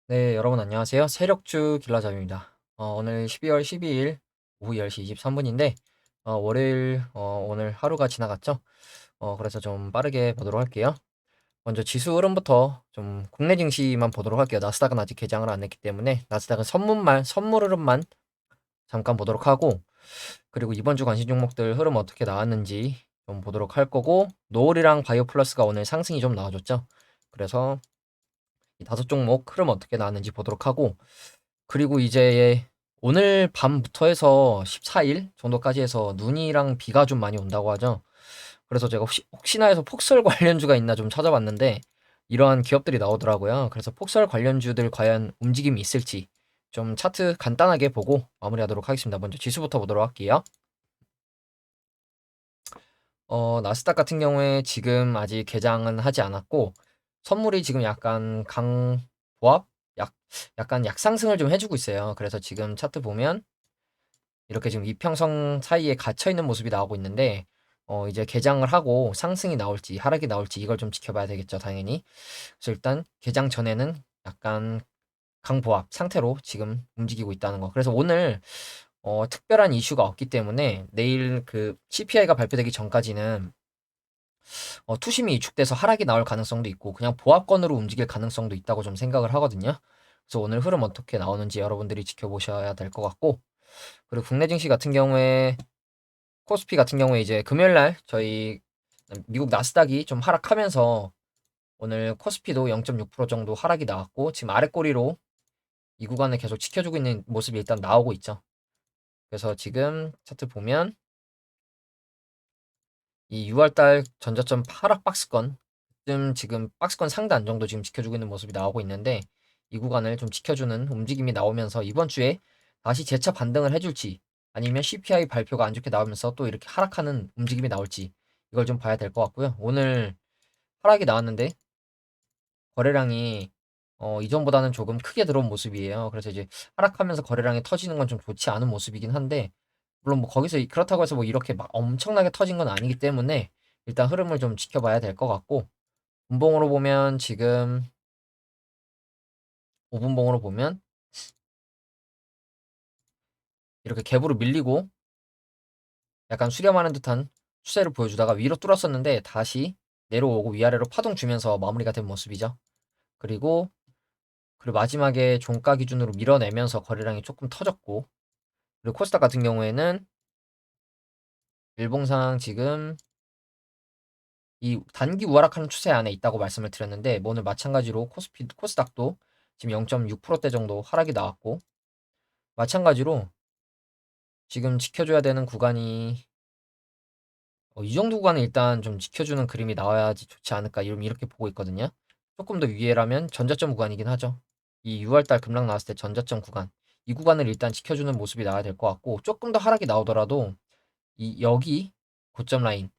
네, 여러분 안녕하세요. 세력주 길라잡입니다. 오늘 12월 12일 오후 10시 23분인데, 월요일, 오늘 하루가 지나갔죠? 그래서 좀 빠르게 보도록 할게요. 먼저 지수 흐름부터 좀 국내 증시만 보도록 할게요. 나스닥은 아직 개장을 안 했기 때문에, 나스닥은 선물 흐름만 잠깐 보도록 하고, 그리고 이번 주 관심 종목들 흐름 어떻게 나왔는지 좀 보도록 할 거고, 노을이랑 바이오 플러스가 오늘 상승이 좀 나와줬죠? 그래서 이 다섯 종목 흐름 어떻게 나왔는지 보도록 하고, 그리고 이제 오늘 밤부터 해서 14일 정도까지 해서 눈이랑 비가 좀 많이 온다고 하죠. 그래서 제가 혹시나 해서 폭설 관련주가 있나 좀 찾아봤는데 이러한 기업들이 나오더라고요. 그래서 폭설 관련주들 과연 움직임이 있을지 좀 차트 간단하게 보고 마무리하도록 하겠습니다. 먼저 지수부터 보도록 할게요. 나스닥 같은 경우에 지금 아직 개장은 하지 않았고 선물이 지금 약간 강보합? 약간 약상승을 좀 해주고 있어요. 그래서 지금 차트 보면 이렇게 지금 이평선 사이에 갇혀 있는 모습이 나오고 있는데 이제 개장을 하고 상승이 나올지 하락이 나올지 이걸 좀 지켜봐야 되겠죠, 당연히. 그래서 일단 개장 전에는 약간 강보합 상태로 지금 움직이고 있다는 거. 그래서 오늘 특별한 이슈가 없기 때문에 내일 그 CPI가 발표되기 전까지는 투심이 위축돼서 하락이 나올 가능성도 있고 그냥 보합권으로 움직일 가능성도 있다고 좀 생각을 하거든요. 그래서 오늘 흐름 어떻게 나오는지 여러분들이 지켜보셔야 될 것 같고, 그리고 국내 증시 같은 경우에 코스피 같은 경우에 이제 금요일 날 저희 미국 나스닥이 좀 하락하면서 오늘 코스피도 0.6% 정도 하락이 나왔고 지금 아래 꼬리로 이 구간을 계속 지켜주고 있는 모습이 일단 나오고 있죠. 그래서 지금 차트 보면 이 6월달 전저점 하락 박스권 지금 박스권 상단 정도 지금 지켜주고 있는 모습이 나오고 있는데 이 구간을 좀 지켜주는 움직임이 나오면서 이번 주에 다시 재차 반등을 해줄지 아니면 CPI 발표가 안 좋게 나오면서 또 이렇게 하락하는 움직임이 나올지 이걸 좀 봐야 될 것 같고요. 오늘 하락이 나왔는데 거래량이 이전보다는 조금 크게 들어온 모습이에요. 그래서 이제 하락하면서 거래량이 터지는 건 좀 좋지 않은 모습이긴 한데 물론 뭐 거기서 그렇다고 해서 뭐 이렇게 막 엄청나게 터진 건 아니기 때문에 일단 흐름을 좀 지켜봐야 될 것 같고, 분봉으로 보면 지금 5분봉으로 보면 이렇게 갭으로 밀리고 약간 수렴하는 듯한 추세를 보여주다가 위로 뚫었었는데 다시 내려오고 위아래로 파동 주면서 마무리가 된 모습이죠. 그리고 마지막에 종가 기준으로 밀어내면서 거래량이 조금 터졌고, 그리고 코스닥 같은 경우에는 일봉상 지금 이 단기 우하락하는 추세 안에 있다고 말씀을 드렸는데 뭐 오늘 마찬가지로 코스닥도 지금 0.6%대 정도 하락이 나왔고, 마찬가지로 지금 지켜줘야 되는 구간이 이 정도 구간은 일단 좀 지켜주는 그림이 나와야지 좋지 않을까 이렇게 보고 있거든요. 조금 더 위에라면 전저점 구간이긴 하죠. 이 6월달 급락 나왔을 때 전저점 구간, 이 구간을 일단 지켜주는 모습이 나와야 될 것 같고, 조금 더 하락이 나오더라도 이 여기 고점 라인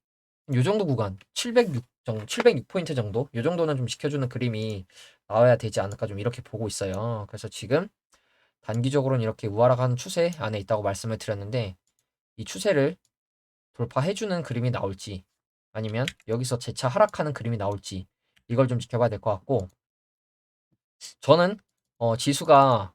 요 정도 구간 706 정도 706포인트 정도 요 정도는 좀 지켜주는 그림이 나와야 되지 않을까 좀 이렇게 보고 있어요. 그래서 지금 단기적으로는 이렇게 우하락하는 추세 안에 있다고 말씀을 드렸는데 이 추세를 돌파해주는 그림이 나올지 아니면 여기서 재차 하락하는 그림이 나올지 이걸 좀 지켜봐야 될 것 같고, 저는 지수가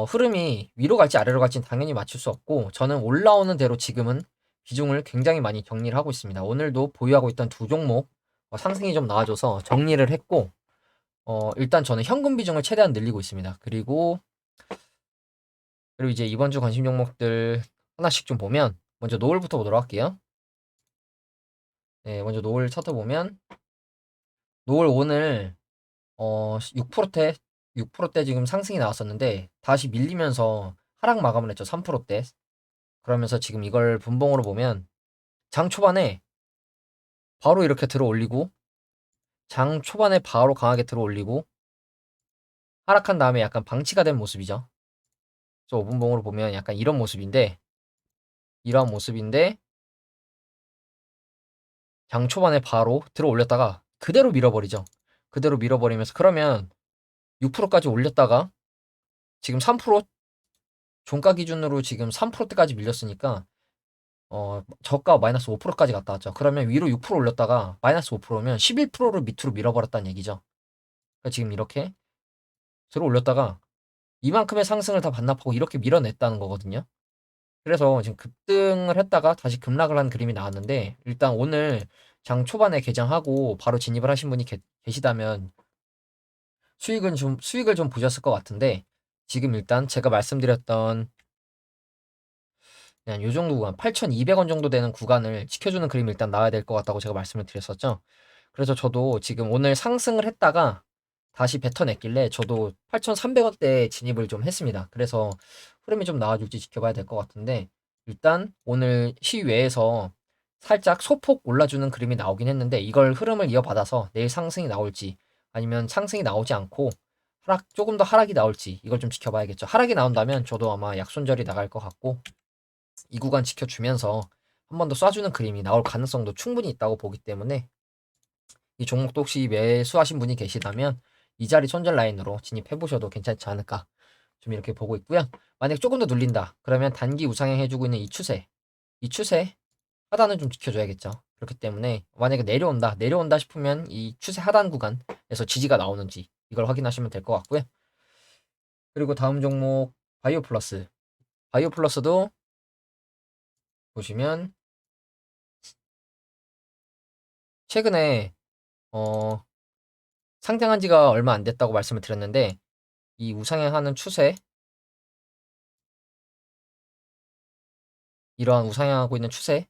흐름이 위로 갈지 아래로 갈지는 당연히 맞출 수 없고 저는 올라오는 대로 지금은 비중을 굉장히 많이 정리를 하고 있습니다. 오늘도 보유하고 있던 두 종목 상승이 좀 나와줘서 정리를 했고, 일단 저는 현금 비중을 최대한 늘리고 있습니다. 그리고 이제 이번 주 관심 종목들 하나씩 좀 보면 먼저 노을부터 보도록 할게요. 네, 먼저 노을 차트 보면 노을 오늘 6%대 6%대 지금 상승이 나왔었는데 다시 밀리면서 하락 마감을 했죠. 3%대. 그러면서 지금 이걸 분봉으로 보면 장 초반에 바로 이렇게 들어 올리고 장 초반에 바로 강하게 들어 올리고 하락한 다음에 약간 방치가 된 모습이죠. 그래서 5분봉으로 보면 약간 이런 모습인데 장 초반에 바로 들어 올렸다가 그대로 밀어버리죠. 그대로 밀어버리면서 그러면 6%까지 올렸다가 지금 3% 종가 기준으로 지금 3%대까지 밀렸으니까 저가 마이너스 5%까지 갔다 왔죠. 그러면 위로 6% 올렸다가 마이너스 5%면 11%를 밑으로 밀어버렸다는 얘기죠. 그러니까 지금 이렇게 들어 올렸다가 이만큼의 상승을 다 반납하고 이렇게 밀어냈다는 거거든요. 그래서 지금 급등을 했다가 다시 급락을 한 그림이 나왔는데, 일단 오늘 장 초반에 개장하고 바로 진입을 하신 분이 계시다면 수익을 좀 보셨을 것 같은데, 지금 일단 제가 말씀드렸던 그냥 요 정도 구간 8,200원 정도 되는 구간을 지켜주는 그림이 일단 나와야 될 것 같다고 제가 말씀을 드렸었죠. 그래서 저도 지금 오늘 상승을 했다가 다시 뱉어냈길래 저도 8,300원대에 진입을 좀 했습니다. 그래서 흐름이 좀 나와줄지 지켜봐야 될 것 같은데, 일단 오늘 시외에서 살짝 소폭 올라주는 그림이 나오긴 했는데, 이걸 흐름을 이어받아서 내일 상승이 나올지 아니면 상승이 나오지 않고 조금 더 하락이 나올지 이걸 좀 지켜봐야겠죠. 하락이 나온다면 저도 아마 약손절이 나갈 것 같고, 이 구간 지켜주면서 한 번 더 쏴주는 그림이 나올 가능성도 충분히 있다고 보기 때문에, 이 종목도 혹시 매수하신 분이 계시다면 이 자리 손절 라인으로 진입해 보셔도 괜찮지 않을까 좀 이렇게 보고 있고요. 만약 조금 더 눌린다 그러면 단기 우상향 해주고 있는 이 추세 하단은 좀 지켜줘야겠죠. 그렇기 때문에 만약에 내려온다 싶으면 이 추세 하단 구간에서 지지가 나오는지 이걸 확인하시면 될 것 같고요. 그리고 다음 종목 바이오플러스도 보시면 최근에 어 상장한 지가 얼마 안 됐다고 말씀을 드렸는데, 이 우상향하는 추세, 이러한 우상향하고 있는 추세에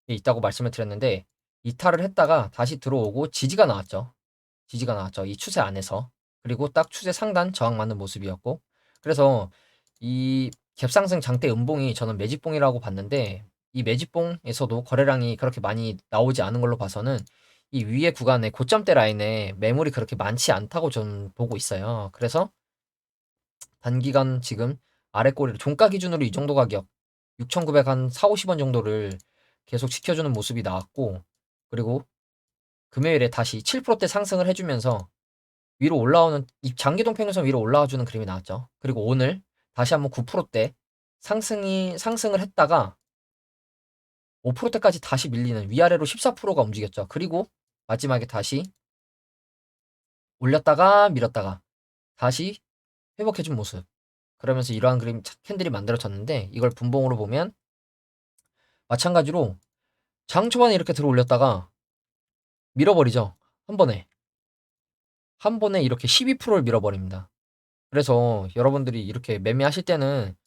있다고 말씀을 드렸는데, 이탈을 했다가 다시 들어오고 지지가 나왔죠. 이 추세 안에서. 그리고 딱 추세 상단 저항 맞는 모습이었고, 그래서 이 갭상승 장대 음봉이 저는 매집봉이라고 봤는데, 이 매집봉에서도 거래량이 그렇게 많이 나오지 않은 걸로 봐서는 이 위에 구간의 고점대 라인에 매물이 그렇게 많지 않다고 저는 보고 있어요. 그래서 단기간 지금 아래 꼬리를 종가 기준으로 이 정도 가격 6,900 한 4, 50원 정도를 계속 지켜주는 모습이 나왔고, 그리고 금요일에 다시 7%대 상승을 해주면서 위로 올라오는 이 장기동 평균선 위로 올라와주는 그림이 나왔죠. 그리고 오늘 다시 한번 9%대 상승을 했다가 5%대까지 다시 밀리는 위아래로 14%가 움직였죠. 그리고 마지막에 다시 올렸다가 밀었다가 다시 회복해준 모습. 그러면서 이러한 캔들이 만들어졌는데, 이걸 분봉으로 보면 마찬가지로 장 초반에 이렇게 들어 올렸다가 밀어버리죠. 한 번에. 한 번에 이렇게 12%를 밀어버립니다. 그래서 여러분들이 이렇게 매매하실 때는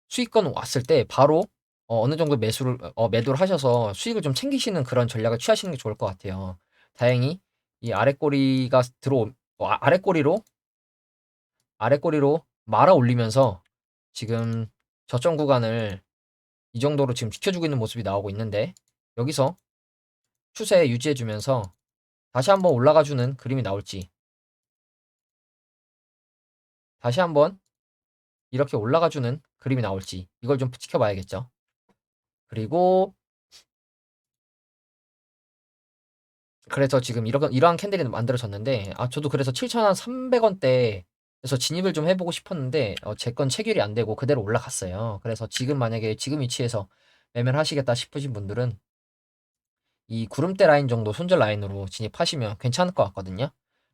수익권 왔을 때 바로 어느 정도 매도를 하셔서 수익을 좀 챙기시는 그런 전략을 취하시는 게 좋을 것 같아요. 다행히 이 아랫꼬리로 말아 올리면서 지금 저점 구간을 이 정도로 지금 지켜주고 있는 모습이 나오고 있는데, 여기서 추세 유지해주면서 다시 한번 올라가주는 그림이 나올지, 다시 한번 이렇게 올라가주는 그림이 나올지 이걸 좀 지켜봐야겠죠. 그리고 그래서 지금 이러한 캔들이 만들어졌는데, 저도 그래서 7,300원대에서 진입을 좀 해보고 싶었는데 제 건 체결이 안 되고 그대로 올라갔어요. 그래서 지금 만약에 지금 위치에서 매매를 하시겠다 싶으신 분들은 이 구름대 라인 정도 손절 라인으로 진입하시면 괜찮을 것 같거든요.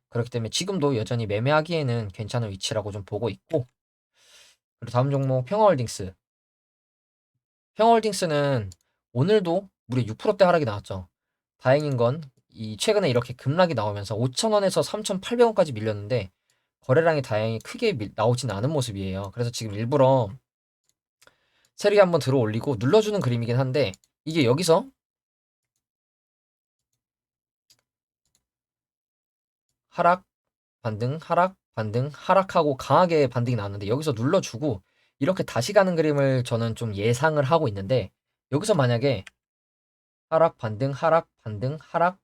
그렇기 때문에 지금도 여전히 매매하기에는 괜찮은 위치라고 좀 보고 있고, 그리고 다음 종목 평화홀딩스는 오늘도 무려 6%대 하락이 나왔죠. 다행인 건 이 최근에 이렇게 급락이 나오면서 5,000원에서 3,800원까지 밀렸는데 거래량이 다행히 크게 나오진 않은 모습이에요. 그래서 지금 일부러 세력이 한번 들어 올리고 눌러주는 그림이긴 한데, 이게 여기서 하락, 반등, 하락, 반등, 하락하고 강하게 반등이 나왔는데, 여기서 눌러주고 이렇게 다시 가는 그림을 저는 좀 예상을 하고 있는데, 여기서 만약에 하락, 반등, 하락, 반등, 하락,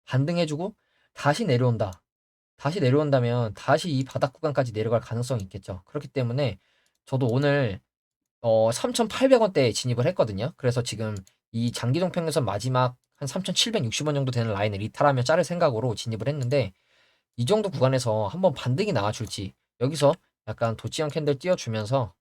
반등해주고 다시 내려온다. 다시 내려온다면 다시 이 바닥 구간까지 내려갈 가능성이 있겠죠. 그렇기 때문에 저도 오늘 3,800원대에 진입을 했거든요. 그래서 지금 이 장기동 평균선 마지막 한 3,760원 정도 되는 라인을 이탈하며 자를 생각으로 진입을 했는데, 이 정도 구간에서 한번 반등이 나와줄지, 여기서 약간 도치형 캔들 띄워주면서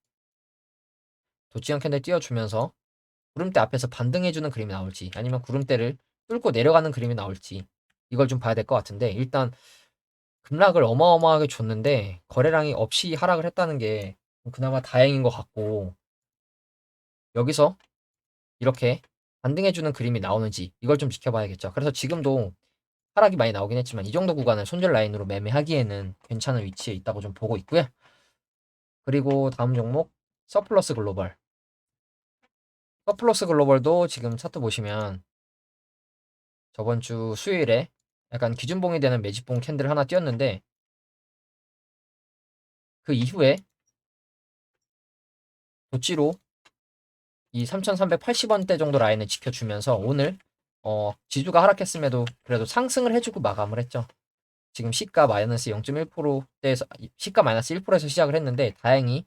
구름대 앞에서 반등해주는 그림이 나올지 아니면 구름대를 뚫고 내려가는 그림이 나올지 이걸 좀 봐야 될 것 같은데, 일단 급락을 어마어마하게 줬는데 거래량이 없이 하락을 했다는 게 그나마 다행인 것 같고, 여기서 이렇게 반등해주는 그림이 나오는지 이걸 좀 지켜봐야겠죠. 그래서 지금도 하락이 많이 나오긴 했지만 이 정도 구간을 손절 라인으로 매매하기에는 괜찮은 위치에 있다고 좀 보고 있고요. 그리고 다음 종목 서플러스 글로벌. 서플러스 글로벌도 지금 차트 보시면 저번 주 수요일에 약간 기준봉이 되는 매집봉 캔들 하나 띄었는데, 그 이후에 도치로 이 3,380원대 정도 라인을 지켜주면서 오늘 지수가 하락했음에도 그래도 상승을 해주고 마감을 했죠. 지금 시가 마이너스 0.1%대에서 시가 마이너스 1%에서 시작을 했는데 다행히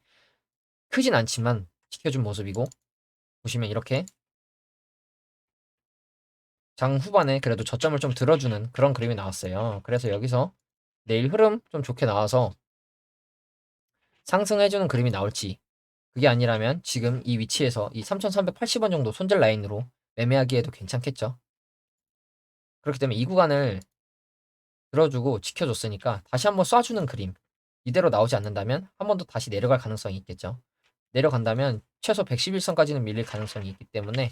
크진 않지만 지켜준 모습이고, 보시면 이렇게 장 후반에 그래도 저점을 좀 들어주는 그런 그림이 나왔어요. 그래서 여기서 내일 흐름 좀 좋게 나와서 상승해주는 그림이 나올지, 그게 아니라면 지금 이 위치에서 이 3,380원 정도 손절 라인으로 매매하기에도 괜찮겠죠. 그렇기 때문에 이 구간을 들어주고 지켜줬으니까 다시 한번 쏴주는 그림, 이대로 나오지 않는다면 한 번 더 다시 내려갈 가능성이 있겠죠. 내려간다면 최소 111선까지는 밀릴 가능성이 있기 때문에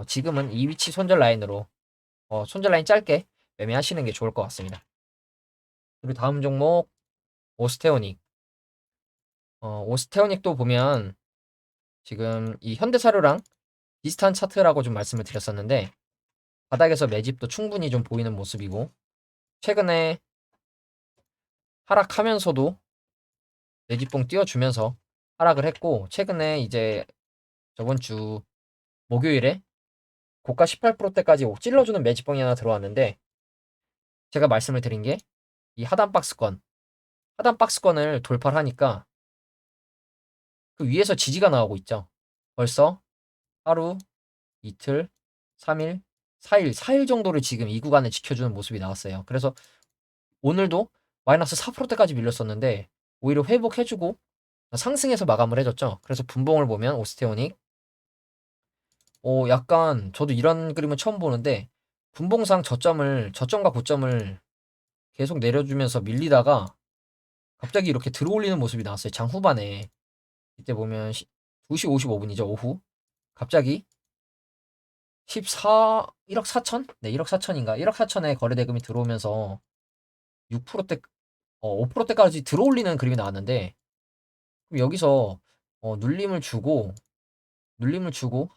지금은 이 위치 손절 라인으로 손절 라인 짧게 매매하시는 게 좋을 것 같습니다. 그리고 다음 종목 오스테오닉. 오스테오닉도 보면 지금 이 현대사료랑 비슷한 차트라고 좀 말씀을 드렸었는데 바닥에서 매집도 충분히 좀 보이는 모습이고, 최근에 하락하면서도 매집봉 띄워주면서 하락을 했고, 최근에 이제 저번 주 목요일에 고가 18%대까지 찔러주는 매집봉이 하나 들어왔는데, 제가 말씀을 드린 게 이 하단 박스권을 돌파를 하니까 그 위에서 지지가 나오고 있죠. 벌써 하루, 이틀, 3일, 4일 정도를 지금 이 구간을 지켜주는 모습이 나왔어요. 그래서 오늘도 마이너스 4%대까지 밀렸었는데 오히려 회복해주고 상승해서 마감을 해줬죠. 그래서 분봉을 보면 오스테오닉 약간 저도 이런 그림은 처음 보는데, 분봉상 저점과 고점을 계속 내려주면서 밀리다가 갑자기 이렇게 들어올리는 모습이 나왔어요. 장 후반에. 이때 보면 2시 55분이죠. 오후. 갑자기 1억 4천? 네, 1억 4천인가? 1억 4천에 거래 대금이 들어오면서 6%대, 5%대까지 들어올리는 그림이 나왔는데, 그럼 여기서 눌림을 주고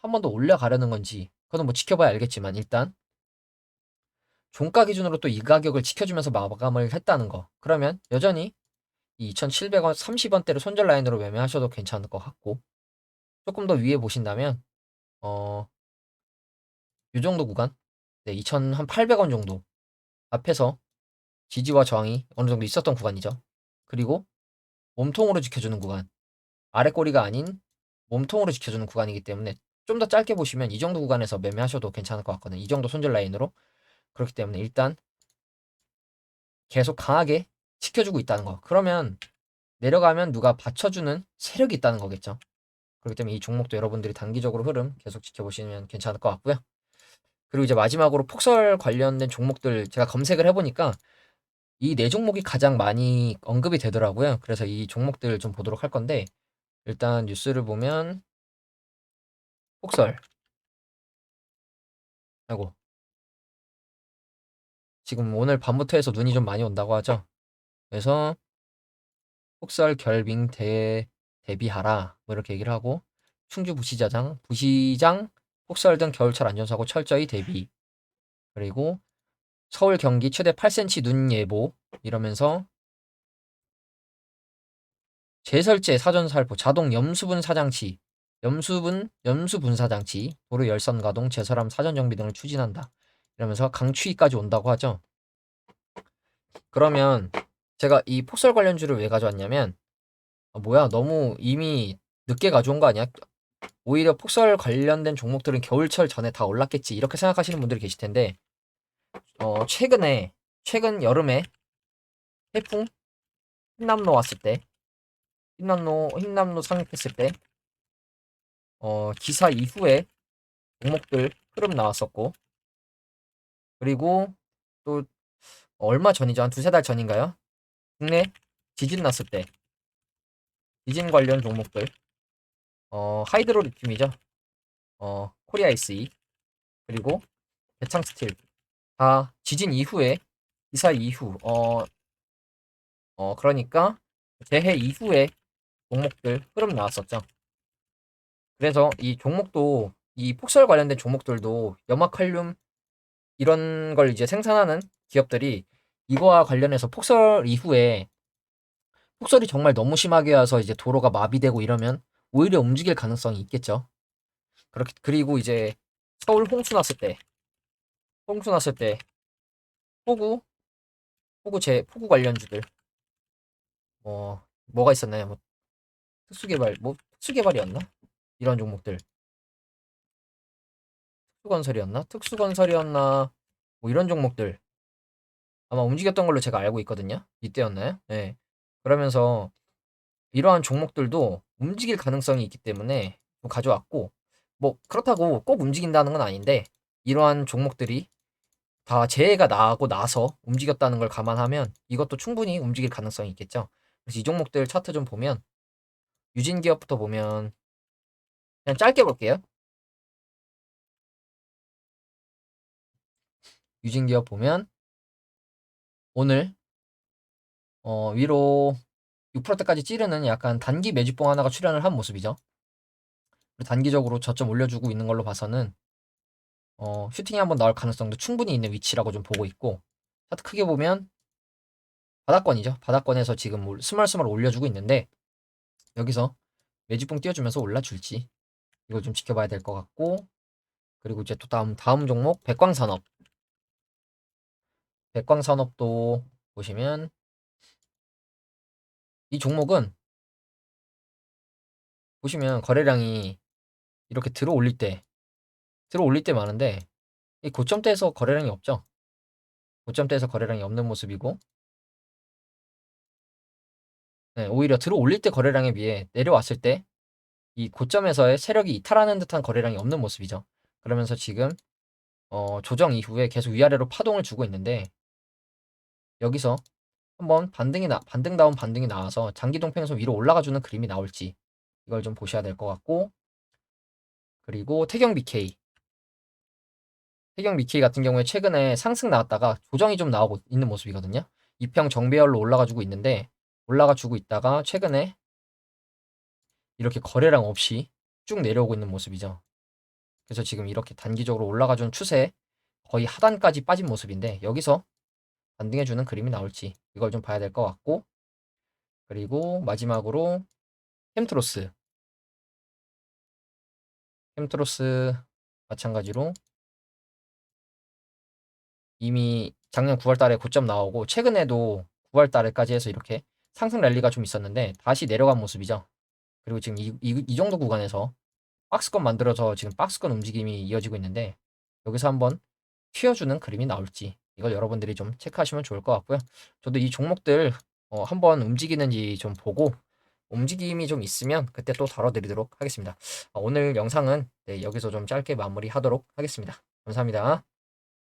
한 번 더 올라가려는 건지 그거는 뭐 지켜봐야 알겠지만, 일단 종가 기준으로 또 이 가격을 지켜주면서 마감을 했다는 거, 그러면 여전히 이 2,700원 30원대를 손절 라인으로 매매하셔도 괜찮을 것 같고, 조금 더 위에 보신다면 어, 요 정도 구간, 네, 2,800원 정도 앞에서 지지와 저항이 어느 정도 있었던 구간이죠. 그리고 몸통으로 지켜주는 구간, 아래 꼬리가 아닌 몸통으로 지켜주는 구간이기 때문에 좀 더 짧게 보시면 이 정도 구간에서 매매하셔도 괜찮을 것 같거든요. 이 정도 손절 라인으로. 그렇기 때문에 일단 계속 강하게 지켜주고 있다는 거. 그러면 내려가면 누가 받쳐주는 세력이 있다는 거겠죠. 그렇기 때문에 이 종목도 여러분들이 단기적으로 흐름 계속 지켜보시면 괜찮을 것 같고요. 그리고 이제 마지막으로 폭설 관련된 종목들 제가 검색을 해보니까 이 네 종목이 가장 많이 언급이 되더라고요. 그래서 이 종목들 좀 보도록 할 건데, 일단 뉴스를 보면 폭설, 아이고, 지금 오늘 밤부터 해서 눈이 좀 많이 온다고 하죠. 그래서 폭설 결빙 대비하라 뭐 이렇게 얘기를 하고, 충주 부시장 폭설 등 겨울철 안전사고 철저히 대비, 그리고 서울 경기 최대 8cm 눈 예보 이러면서 제설제 사전살포 자동 염수분사장치 도로 열선 가동 제설함 사전 정비 등을 추진한다 이러면서 강추위까지 온다고 하죠. 그러면 제가 이 폭설 관련주를 왜 가져왔냐면, 뭐야 너무 이미 늦게 가져온 거 아니야? 오히려 폭설 관련된 종목들은 겨울철 전에 다 올랐겠지 이렇게 생각하시는 분들이 계실 텐데, 최근 여름에 태풍 흰남노 왔을 때, 흰남노 상륙했을 때 기사 이후에 종목들 흐름 나왔었고, 그리고 또 얼마 전이죠, 한 두세 달 전인가요? 국내 지진 났을 때 지진 관련 종목들, 하이드로 리튬이죠. 코리아 SE 그리고 대창 스틸 다 지진 이후에 기사 이후 그러니까 재해 이후에 종목들 흐름 나왔었죠. 그래서 이 종목도 이 폭설 관련된 종목들도 염화칼륨 이런 걸 이제 생산하는 기업들이 이거와 관련해서 폭설 이후에 폭설이 정말 너무 심하게 와서 이제 도로가 마비되고 이러면 오히려 움직일 가능성이 있겠죠. 그렇게 그리고 이제 서울 홍수 났을 때 폭우 폭우 관련주들 뭐가 있었나요? 뭐 특수개발이었나? 이런 종목들 특수건설이었나? 뭐 이런 종목들 아마 움직였던 걸로 제가 알고 있거든요. 이때였나요? 네. 그러면서 이러한 종목들도 움직일 가능성이 있기 때문에 좀 가져왔고 뭐 그렇다고 꼭 움직인다는 건 아닌데 이러한 종목들이 다 재해가 나고 나서 움직였다는 걸 감안하면 이것도 충분히 움직일 가능성이 있겠죠. 그래서 이 종목들 차트 좀 보면 유진기업부터 보면 그냥 짧게 볼게요. 유진기업 보면 오늘 위로 6%대까지 찌르는 약간 단기 매집봉 하나가 출현을 한 모습이죠. 그리고 단기적으로 저점 올려주고 있는 걸로 봐서는 슈팅이 한번 나올 가능성도 충분히 있는 위치라고 좀 보고 있고 차트 크게 보면 바닥권이죠. 바닥권에서 지금 스멀스멀 올려주고 있는데 여기서 매집봉 띄워주면서 올라줄지 이걸 좀 지켜봐야 될 것 같고 그리고 이제 또 다음 종목 백광산업도 보시면 이 종목은 보시면 거래량이 이렇게 들어올릴 때 많은데 이 고점대에서 거래량이 없죠. 고점대에서 거래량이 없는 모습이고 네, 오히려 들어올릴 때 거래량에 비해 내려왔을 때 이 고점에서의 세력이 이탈하는 듯한 거래량이 없는 모습이죠. 그러면서 지금 조정 이후에 계속 위아래로 파동을 주고 있는데 여기서 한번 반등다운 반등이 나와서 장기 동평에서 위로 올라가주는 그림이 나올지 이걸 좀 보셔야 될 것 같고 그리고 태경 BK 같은 경우에 최근에 상승 나왔다가 조정이 좀 나오고 있는 모습이거든요. 이평 정배열로 올라가주고 있는데 올라가주고 있다가 최근에 이렇게 거래량 없이 쭉 내려오고 있는 모습이죠. 그래서 지금 이렇게 단기적으로 올라가준 추세 거의 하단까지 빠진 모습인데 여기서 반등해주는 그림이 나올지 이걸 좀 봐야 될 것 같고 그리고 마지막으로 캠트로스 캠트로스 마찬가지로 이미 작년 9월 달에 고점 나오고 최근에도 9월 달에까지 해서 이렇게 상승 랠리가 좀 있었는데 다시 내려간 모습이죠. 그리고 지금 이 정도 구간에서 박스권 만들어서 지금 박스권 움직임이 이어지고 있는데 여기서 한번 튀어주는 그림이 나올지 이걸 여러분들이 좀 체크하시면 좋을 것 같고요. 저도 이 종목들 한번 움직이는지 좀 보고 움직임이 좀 있으면 그때 또 다뤄드리도록 하겠습니다. 오늘 영상은 네, 여기서 좀 짧게 마무리하도록 하겠습니다. 감사합니다.